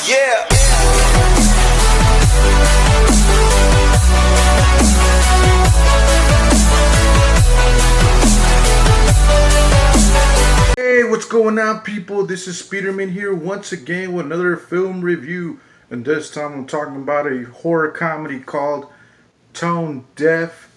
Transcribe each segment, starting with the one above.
Yeah. Hey, what's going on, people? This is Speederman here once again with another film review, and this time I'm talking about a horror comedy called Tone Deaf.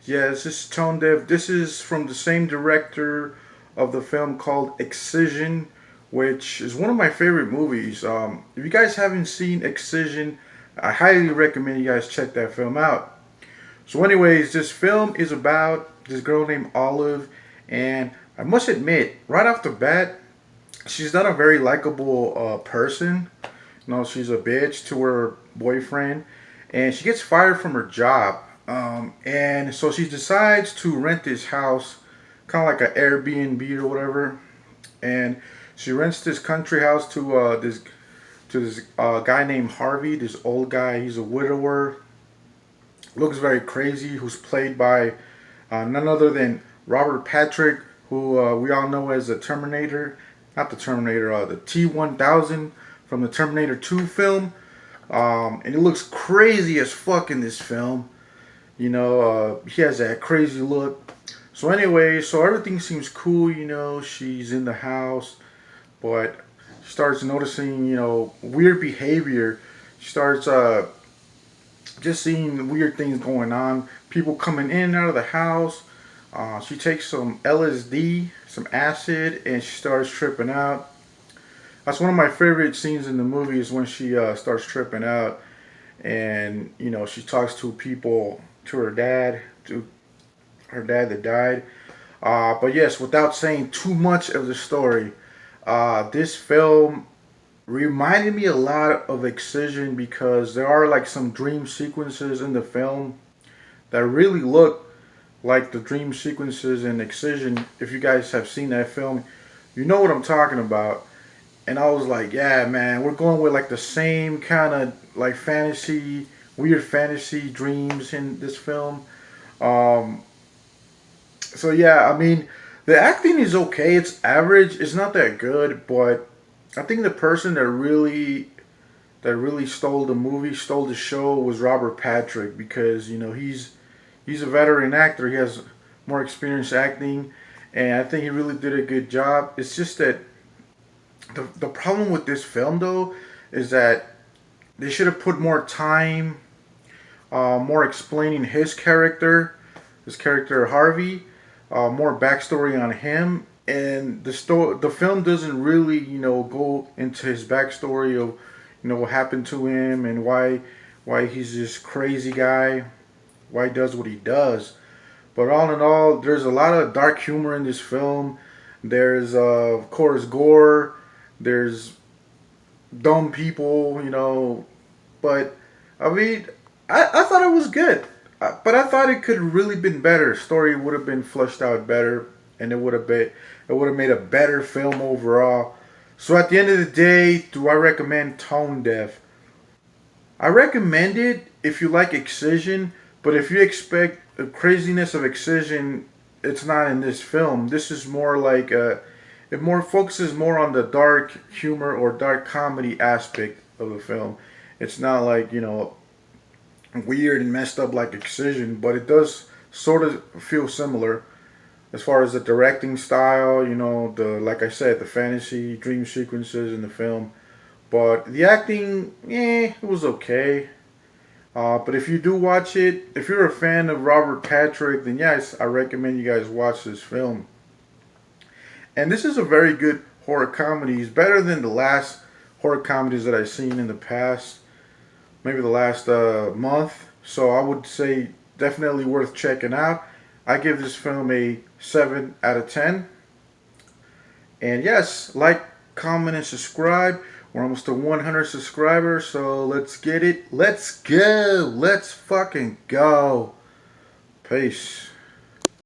Yes, this is Tone Deaf. This is from the same director of the film called Excision, which is one of my favorite movies. If you guys haven't seen Excision, I highly recommend you guys check that film out. So, anyways, this film is about this girl named Olive, and I must admit, right off the bat, she's not a very likable person. You know, she's a bitch to her boyfriend, and she gets fired from her job. And so she decides to rent this house, kind of like an Airbnb or whatever. And she rents this country house to this guy named Harvey, this old guy. He's a widower, looks very crazy. Who's played by none other than Robert Patrick, who we all know as the Terminator, not the Terminator, the T-1000 from the Terminator 2 film. And he looks crazy as fuck in this film. You know, he has that crazy look. So anyway, so everything seems cool. You know, she's in the house, but she starts noticing, you know, weird behavior. She starts just seeing weird things going on. People coming in and out of the house. She takes some LSD, some acid, and she starts tripping out. That's one of my favorite scenes in the movie, is when she starts tripping out, and you know, she talks to people, to her dad that died. But yes, without saying too much of the story, this film reminded me a lot of Excision, because there are like some dream sequences in the film that really look like the dream sequences in Excision. If you guys have seen that film, you know what I'm talking about. And I was like, yeah, man, we're going with like the same kind of like fantasy, weird fantasy dreams in this film. So yeah, I mean, the acting is okay. It's average. It's not that good, but I think the person that really stole the movie, stole the show, was Robert Patrick, because you know he's a veteran actor. He has more experience acting, and I think he really did a good job. It's just that the problem with this film, though, is that they should have put more time, more explaining his character Harvey, more backstory on him, and the film doesn't really, you know, go into his backstory of, you know, what happened to him and why he's this crazy guy, why he does what he does. But all in all, there's a lot of dark humor in this film. There's of course gore. There's dumb people, you know. But I mean, I thought it was good. But I thought it could have really been better. Story would have been fleshed out better, and it would have made a better film overall. So at the end of the day, do I recommend Tone Deaf? I recommend it if you like Excision, but if you expect the craziness of Excision, it's not in this film. This is more like it more focuses more on the dark humor or dark comedy aspect of the film. It's not like, you know, weird and messed up like Excision, but it does sort of feel similar as far as the directing style. You know, the, like I said, the fantasy dream sequences in the film. But the acting, it was okay. But if you do watch it, if you're a fan of Robert Patrick, then yes, I recommend you guys watch this film. And this is a very good horror comedy. It's better than the last horror comedies that I've seen in the past, maybe the last month. So I would say definitely worth checking out. I give this film a 7 out of 10. And yes, like, comment, and subscribe. We're almost to 100 subscribers, so let's get it. Let's go. Let's fucking go. Peace.